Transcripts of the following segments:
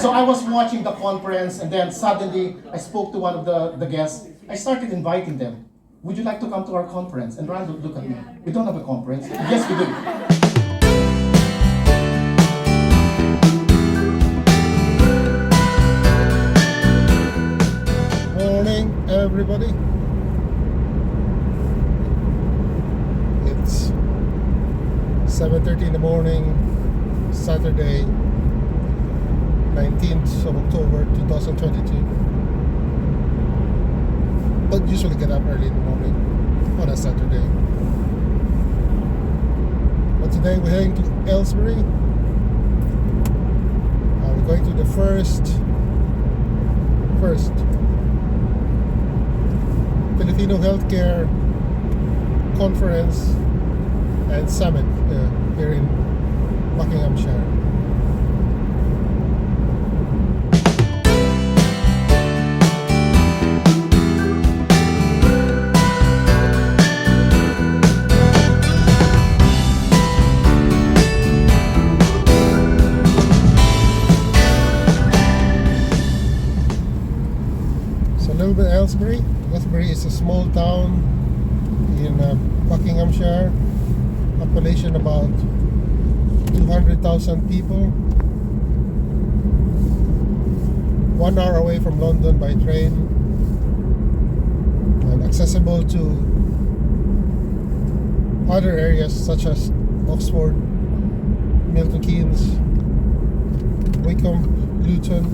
So I was watching the conference, and then suddenly I spoke to one of the guests. I started inviting them. Would you like to come to our conference? And Randall, look at me. We don't have a conference. Yes, we do. Morning, everybody. It's 7:30 in the morning, Saturday, 19th of October 2022. But usually get up early in the morning on a Saturday. But today we're heading to Aylesbury. We're going to the first Filipino healthcare conference and summit here in Buckinghamshire. So a little bit Aylesbury. Aylesbury is a small town in Buckinghamshire. Population about 200,000 people. 1 hour away from London by train, and accessible to other areas such as Oxford, Milton Keynes, Wickham, Luton.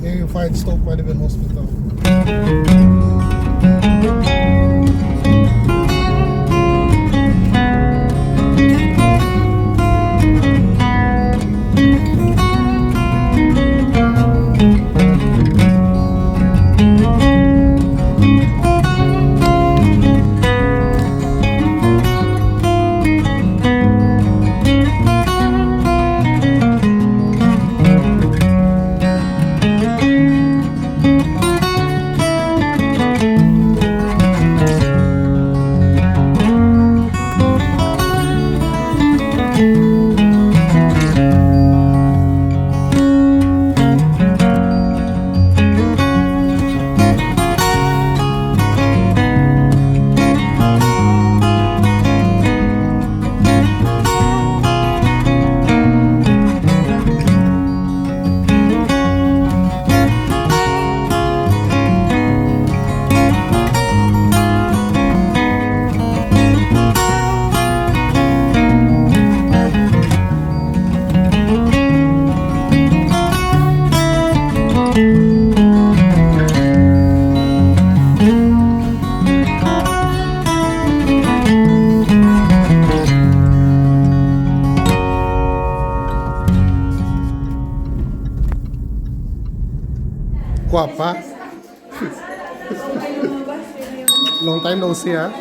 Here you find Stoke Mandeville Hospital. Guapa. Long time no see, ha?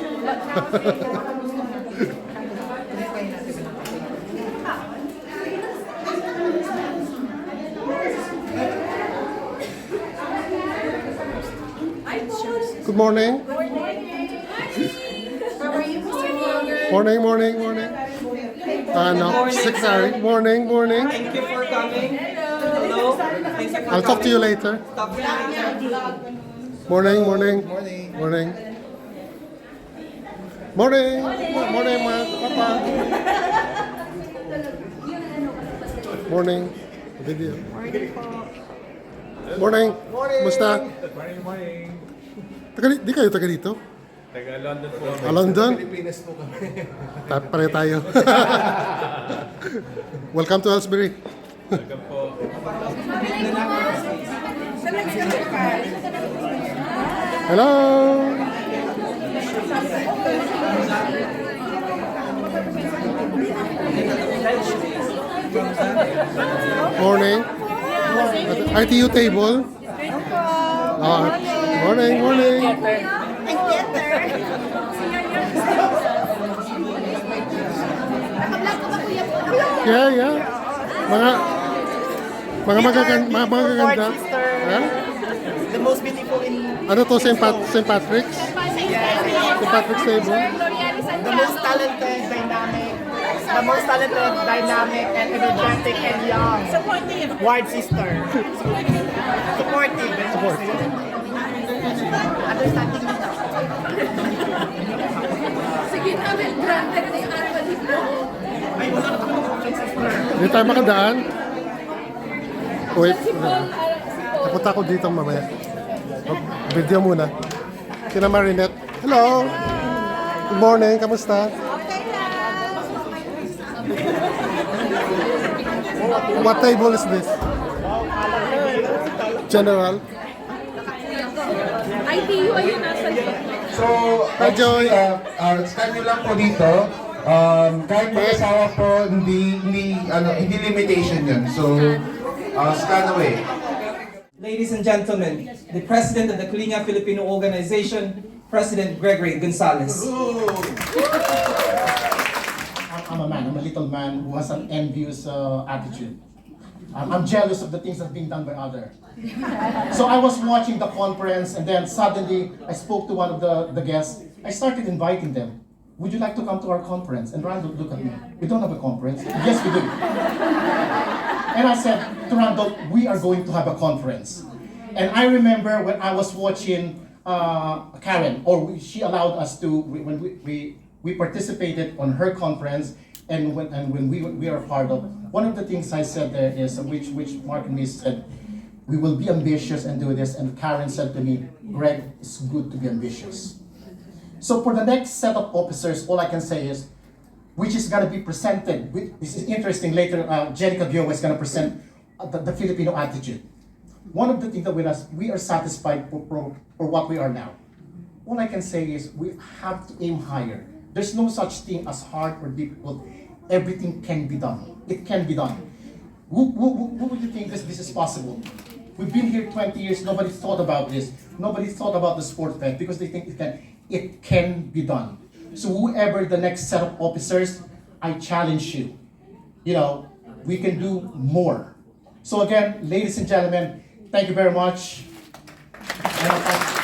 Good morning. How are you, Mr. Vlogger? Morning. No, 6 hours. Morning. Thank you for coming. Hello. Thank you for I'll talk to you later. Talk to you later. Morning. Morning, Papa. Morning. Video. Morning. Musta? Morning. Di kayo taga dito? Taga London po. London? Pilipinas po kami. Pareho tayo. Welcome to Aylesbury. Welcome po. Hello. Morning. RTU table. Morning. Yeah. Mga magaganda. The the most beautiful in Ano to, St. Patrick's? St. Patrick's table? the most talented, dynamic, and energetic and young. Supportive. Ward sister. Supportive. Understanding nito. Sige namin, granted na yung armalin mo. Ay, wala na kami ng sister. Hindi tayo makadaan. Wait. Si Paul, Napunta ko dito mamaya. Video muna. Sina Marinette. Hello! Good morning, kamusta? okay lang. What table is this? General? ITU ayun nasa likod. So, Hi, Joy. scan nyo lang po dito. Kahit mag-asawa po, hindi limitation yun. So, scan away. Ladies and gentlemen, the president of the Kalinga Filipino organization, President Gregory Gonzalez. I'm a little man who has an envious attitude. I'm jealous of the things that are being done by others. So I was watching the conference, and then suddenly I spoke to one of the guests. I started inviting them. Would you like to come to our conference? And Randall, look at me. We don't have a conference. Yes, we do. And I said to Randall, we are going to have a conference. And I remember when I was watching Karen, she allowed us to, when we participated on her conference, and when we are part of, one of the things I said there is, which Mark and me said, we will be ambitious and do this, and Karen said to me, Greg, it's good to be ambitious. So for the next set of officers, all I can say is, which is going to be presented, this is interesting, later Jenica Giowa is going to present the Filipino attitude. One of the things that we are satisfied for what we are now. All I can say is we have to aim higher. There's no such thing as hard or difficult. Everything can be done. It can be done. Who would you think this is possible? We've been here 20 years, nobody thought about this. Nobody thought about the sport fed because they think it can be done. So whoever the next set of officers, I challenge you. You know, we can do more. So again, ladies and gentlemen, thank you very much. And I'll thank you.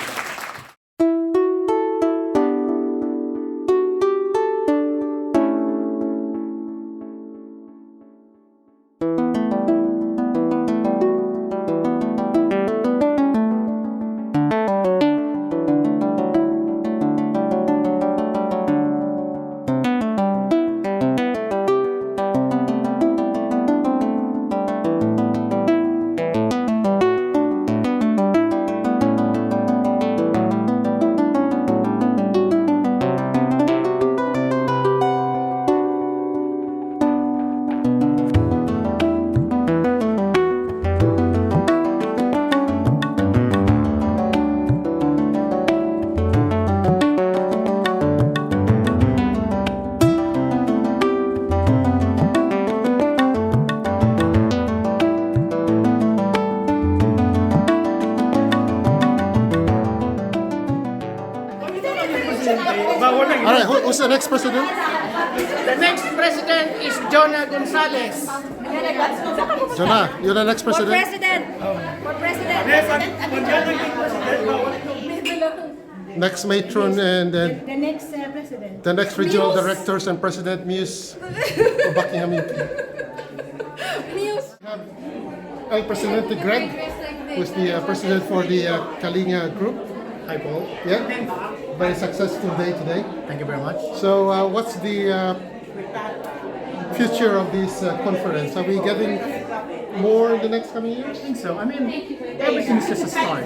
Alright, who's the next president? The next president is Jonah Gonzalez. Jonah, you're the next For president? president. For president. Next matron and then The next president. the next regional Muse. directors and president Muse for Buckinghamshire. Muse. El Presidente Greg, who's the president for the Kalinga group. Hi, Paul. Yeah, very successful day today. Thank you very much. So, what's the future of this conference? Are we getting more in the next coming years? I think so. I mean, everything is just a start.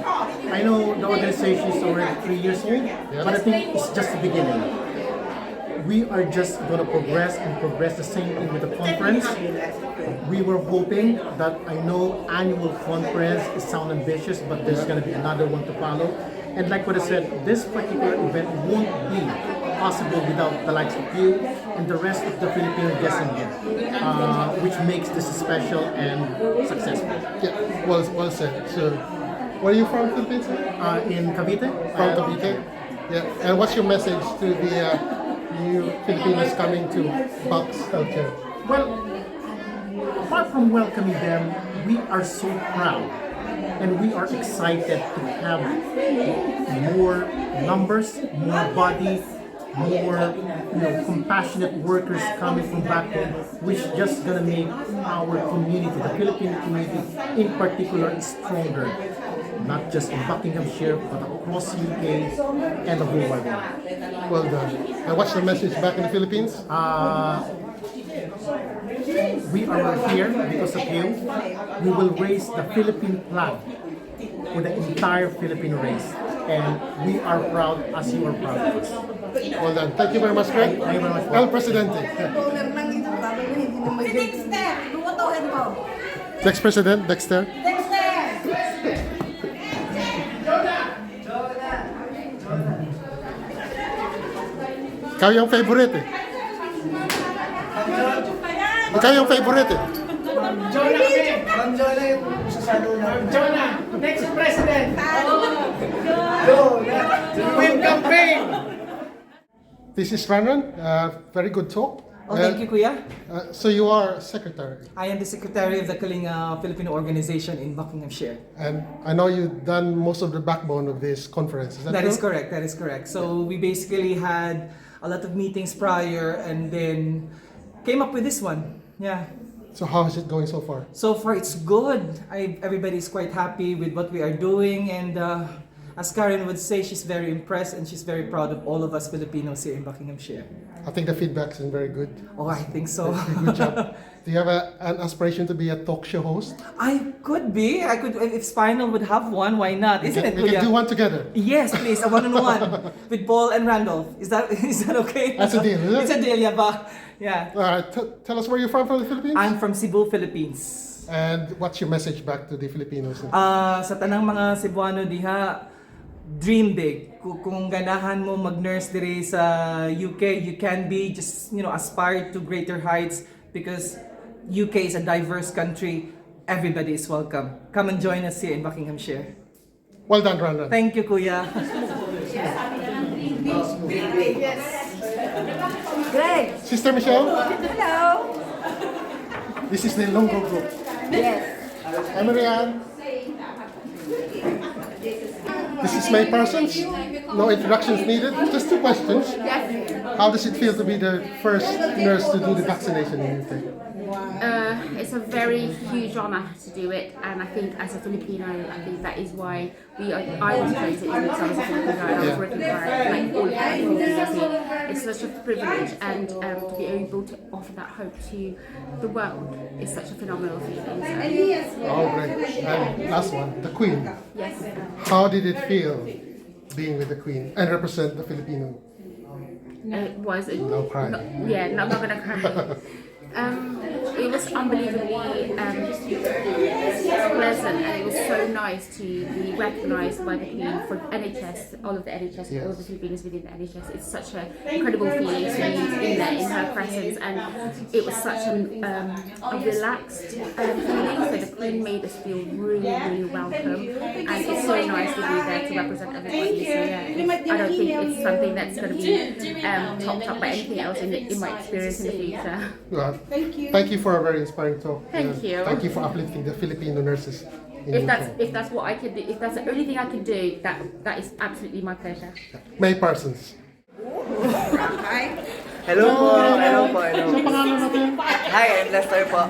I know the organization is already 3 years old, but I think it's just the beginning. We are just going to progress and progress the same thing with the conference. We were hoping that, I know annual conference is sound ambitious, but there's going to be another one to follow. And like what I said, this particular event won't be possible without the likes of you and the rest of the Filipino guests in here, which makes this special and successful. Yeah, well said. So, where are you from, Philippines? In Cavite? From Cavite. Yeah, and what's your message to the new Filipinos coming to Bucks Culture? Well, apart from welcoming them, we are so proud And we are excited to have more numbers, more bodies, more compassionate workers coming from back home, which just gonna make our community, the Filipino community in particular, stronger. Not just in Buckinghamshire, but across UK and the whole wide world. Well done. And what's the message back in the Philippines? We are here because of you. We will raise the Philippine flag for the entire Filipino race. And we are proud as you are proud of us. Well done. Thank you very much, Greg. Thank you very much. El Presidente. Si Dexter, bumotohin ko. Next President, Dexter. Ikaw yung favorite eh. Ikaw yung favorite eh. Jonah, next president. Win campaign. This is Ranran. Very good talk. Oh, thank you, Kuya. So you are secretary, I am the secretary of the Kalinga Filipino organization in Buckinghamshire. and I know you've done most of the backbone of this conference. Is that That true? is correct. That is correct. So we basically had a lot of meetings prior and then came up with this one. Yeah. So how is it going so far? So far, it's good. Everybody's quite happy with what we are doing, and as Karen would say, she's very impressed and she's very proud of all of us Filipinos here in Buckinghamshire. I think the feedback's been very good. Oh, I think so. Good job. Do you have an aspiration to be a talk show host? I could be. I could. If Spinal would have one, why not? Isn't it, We can Kuya? do one together. Yes, please. A one-on-one with Paul and Randolph. Is that okay? That's a deal, is it? It's a deal, yeah, ba? Yeah. All right, tell us where you're from the Philippines? I'm from Cebu, Philippines. And what's your message back to the Filipinos? Sa tanang mga Cebuano diha, dream big. Kung ganahan mo mag-nurse diri sa UK, you can be, just aspire to greater heights, because UK is a diverse country. Everybody is welcome. Come and join us here in Buckinghamshire. Well done, Ranran. Thank you, Kuya. Greg, Sister Michelle, hello. this is the Longo Group. Yes. I'm Marianne. This is May Parsons. No introductions needed. Just 2 questions. How does it feel to be the first nurse to do the vaccination in the UK? It's a very huge honour to do it, and I think as a Filipino, I think that is why I was chosen, because I was a Filipino and I was working hard, like all of the community. It's such a privilege, and to be able to offer that hope to the world is such a phenomenal feeling. So, Oh, great. And last one, the Queen. yes. How did it feel being with the Queen and represent the Filipino? It was No crying. I'm not gonna cry. It was unbelievably pleasant, and it was so nice to be recognised by the Queen for NHS, all of the NHS, all of the Filipinos within the NHS. It's such an incredible feeling to be in there in her presence, and it was such a relaxed feeling. So the Queen made us feel really, really welcome, and it's so nice to be there to represent everybody. So yeah, I don't think it's something that's going to be topped up by anything else in my experience in the future. Well, thank you for a very inspiring talk. Thank you. Thank you for uplifting the Filipino nurses. In If that's what I could do, if that's the only thing I can do, that is absolutely my pleasure. May Parsons. Hello po, hello po, hello. Ano pangalan natin? Hi, I'm Lester po.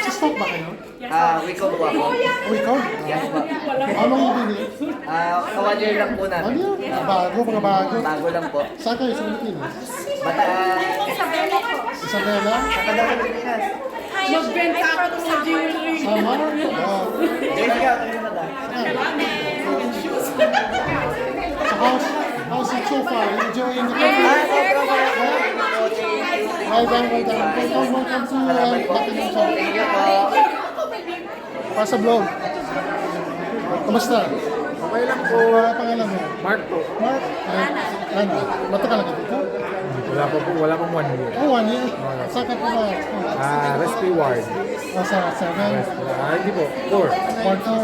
Sa stock ba kayo? Wiko po ako. O ikaw? Yes po. Anong ibig? Ka-1 year lang po namin. Ano yun? Bago, mga bago. Bago lang po. Saan kayo sa Pilipinas? Isabela? Sa Kadang Pilipinas. Magbenta ako ng jewelry. Sama? Jessica, tayo na ba? So how's it so far? You enjoying the country? Sobra po. Well done, well done. Welcome to Buckinghamshire. Thank you po. Pasa vlog. Kamusta? Okay lang po. Pangalan mo? Mark po. Mark? Ano? Matagal ka dito? Wala pong 1 year. Oh, 1 year. Saan ka pala? Recipe ward. Oh, sa 7? Hindi po. 4. Part 4?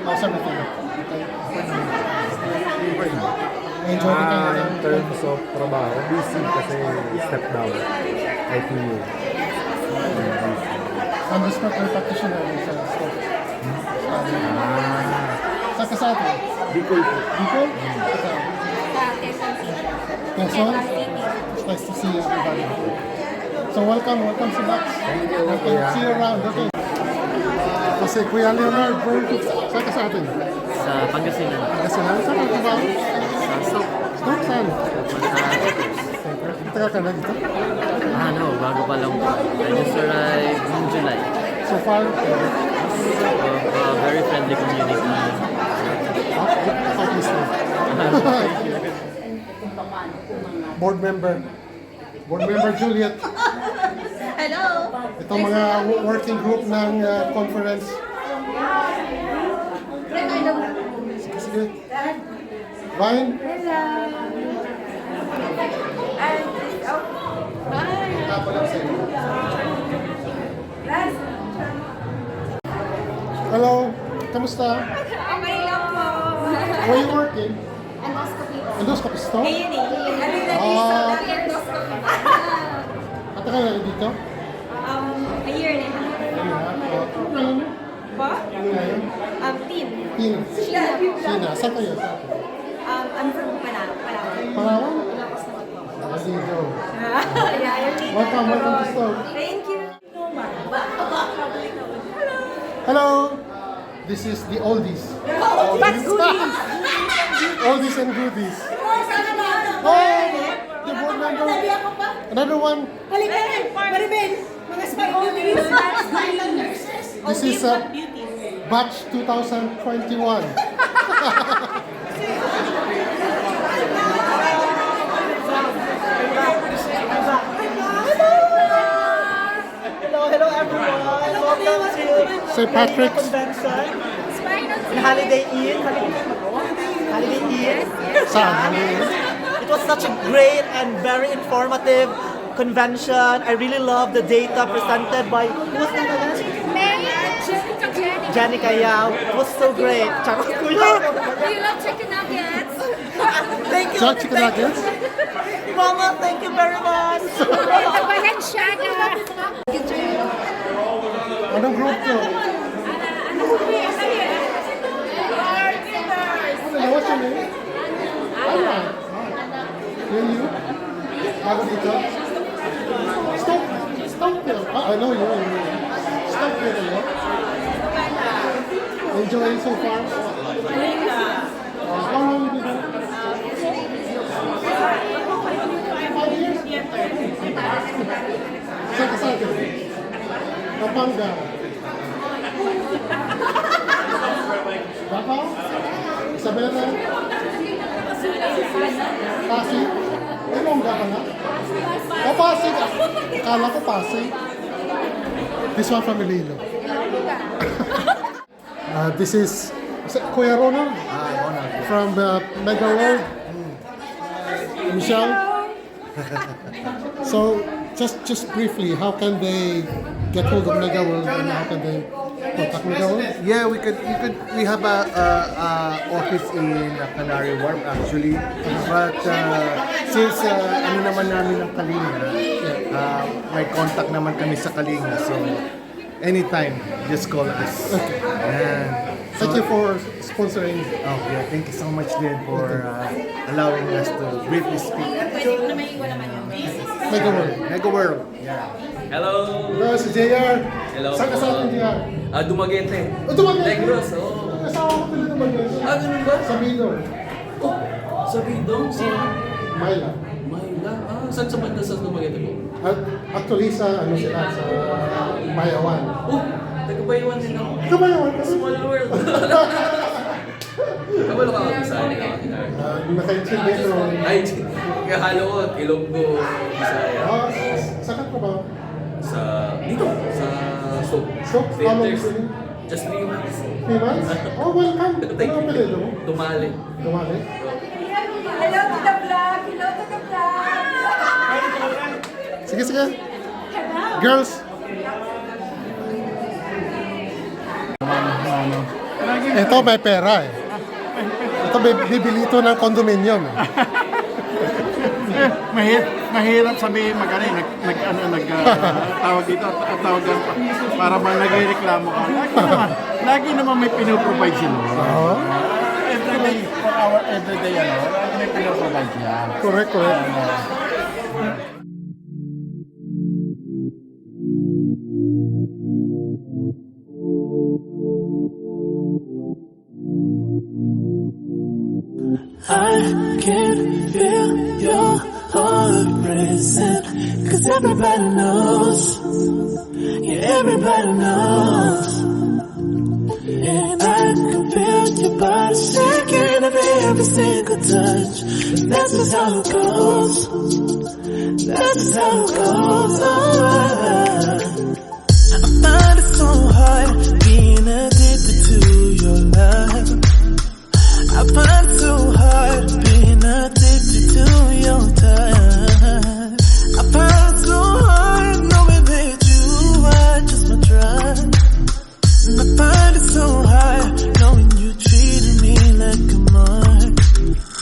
Oh, 17. Enjoy ka In kayo. terms of trabaho, busy kasi step down. ITU. On the spot ng practitioner sa stock. Saan ka sa atin? Bicol po. Bicol? Quezon? It's nice to see everybody. So welcome sa Box. Okay, see you around. Okay. Kasi Kuya Leonard, saan ka sa atin? Sa Pangasinan. Pangasinan? Saan ka ba? Sa Stoke. Stoke, saan? Sa Tagal ka na dito? Ano, bago pa lang po. I just arrived in July. So far? Very friendly community. Obviously. Board member Juliet. Hello. Itong mga working group ng conference. Sige. Ryan? Hello. Kamusta? Okay lang po. Where you working? Endoscopy. Endoscopy store? Ayun eh. At ka na dito? A year and a half. Po? Team. Tina. Sheila. Sina. Saan kayo? I'm from Palawan. Palawan? Dito. Welcome to store. Thank you. Hello. This is the oldies. But goodies. Oldies and goodies. Oh, the board member. Another one. Maribel. Mga spy beauties. This is batch 2021. Hello everyone. Welcome to St. Patrick's. convention. In Holiday Inn. Holiday Inn. Saan? It was such a great and very informative convention. I really love the data presented by who was that again? Janica Yao. It was so great. Charot ko lang. Do you love chicken nuggets? Thank you. Jack chicken nuggets? Mama, thank you very much. Anong group to? What's your name? Anna. Then you? Bago dito? Stop here. I know you. Stop here. Enjoying so far? How long have you been there? 5 years? Saan ka sa akin? Pampanga. Davao? Isabela? Pasig? Ilongga ka na? O Pasig? Akala ko Pasig. This one from Iloilo. This is Kuya Ronald from Mega World. Michelle. So, just briefly, how can they get hold of Mega World and how can they contact Mega World? Yeah, we have a office in Canary Wharf actually, but since ano naman namin ng Kalinga, may contact naman kami sa Kalinga, so anytime, just call us. Okay. And Thank you for sponsoring. okay, thank you so much then for allowing us to briefly speak. Mega World. Mega World. Hello! Hello, si JR. Hello Saan ka sa atin, JR? Dumaguete. Dumaguete? Negros, oo. Kasama ko pala Dumaguete. Ganun ba? Sa Bidor. Sa Bidong, sa Mayla. Mayla. Saan sa banda sa Dumaguete po? Actually sa ano sila sa Mayawan. Taga-Baywan din ako. Ikaw ba yun? Small world. Kabalo ka ako sa akin ako. Naka-intindi pero... Ay, kahalo ko, Ilonggo, Bisaya. Sakat ko ba? Sa, dito, sa Soap. Soap? How long is Theaters. it? Just 3 months. 3 months? Oh, welcome. Thank Ano ang apelido mo? Tumali. Dumali? Hello to the vlog. Hello to the vlog. Sige, sige. Girls. Ito may pera eh. Ito bibili ito ng condominium eh. Mahirap sabihin tawag dito, tawagan pa. Para bang nagrereklamo ka. Lagi naman may pinoprovide sila. Everyday, for our everyday, may pinoprovide siya. Correct. I can feel your heart racing, 'cause everybody knows, yeah, everybody knows. And I can feel your body shaking every single touch. That's just how it goes. That's just how it goes. I find it so hard being addicted to your love. I find it so hard being addicted to your touch. I find it so hard knowing that you are just my drug. And I find it so hard knowing you treated me like a mark.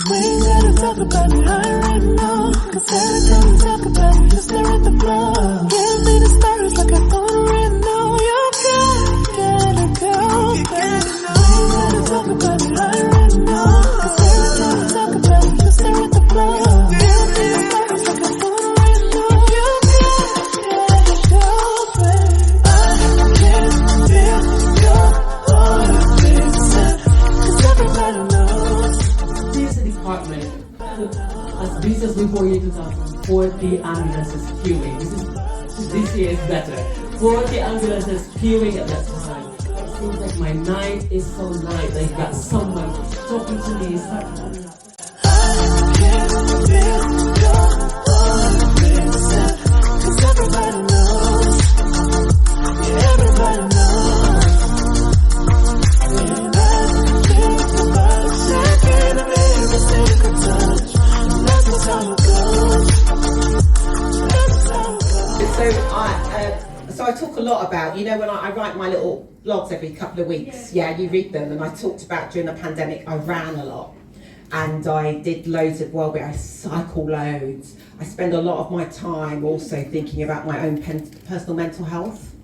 We ain't gotta talk about it right now, 'cause every time we talk about it, you stare at the floor. Give me the stars like I don't already know. You gotta go back. We ain't gotta talk about it right now, 'cause every time we talk about it, you stare at the floor. Give me the stars like I don't already know. You gotta go back. I can feel your heart racing, 'cause everybody knows. This department, this is before year 2000, 40 ambulances queuing. This year is better. 40 ambulances queuing at that time. It seems like my night is so nice. I got someone talking to me. I can feel your heart racing, 'cause everybody knows, yeah, everybody knows. And I can feel your body shaking every single touch. That's just how it goes. That's just how it goes. So I talk a lot about, when I write my little blogs every couple of weeks, you read them, and I talked about during the pandemic, I ran a lot. And I did loads of wellbeing, I cycle loads. I spend a lot of my time also thinking about my own personal mental health.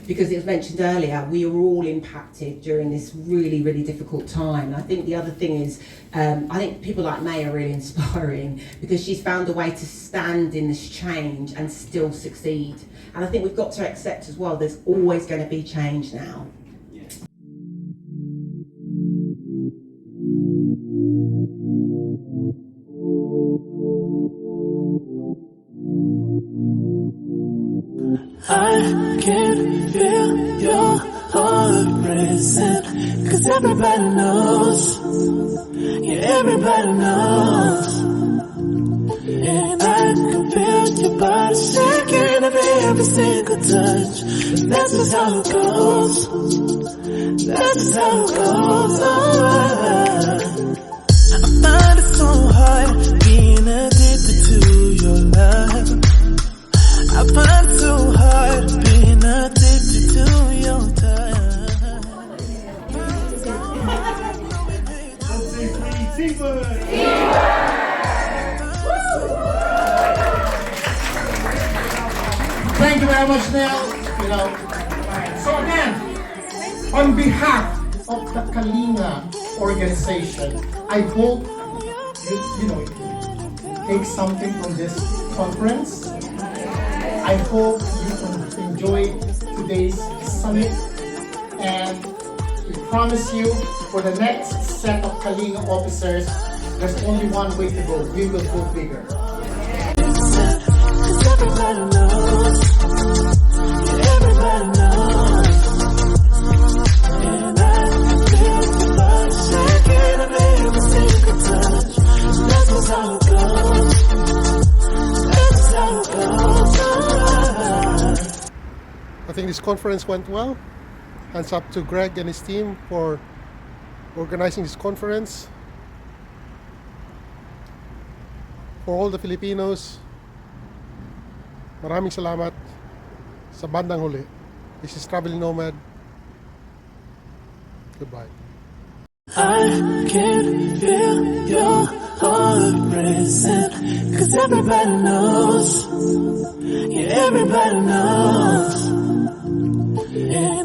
Because it was mentioned earlier, we were all impacted during this really, really difficult time. I think the other thing is, I think people like May are really inspiring, because she's found a way to stand in this change and still succeed. And I think we've got to accept as well, there's always going to be change now. I can feel your heart racing, 'cause everybody knows, yeah, everybody knows. And I can feel your body shaking every single touch. That's just how it goes. That's just how it goes. I find it so hard being addicted to your love. I find it so hard being addicted to your touch. Thank you very much, Nell. So again, on behalf of the Kalinga organization, I hope you take something from this conference. I hope you enjoy today's summit, and we promise you for the next set of Kalinga officers, there's only one way to go. We will go bigger. Everybody knows, everybody knows. And I can feel your body shaking every single touch. That's just how it goes. That's just how it goes. I think this conference went well. Hands up to Greg and his team for organizing this conference. For all the Filipinos, maraming salamat sa bandang huli. This is Traveling Nomad. Goodbye. I can feel your heartbreaking, 'cause everybody knows, yeah, everybody knows. Yeah.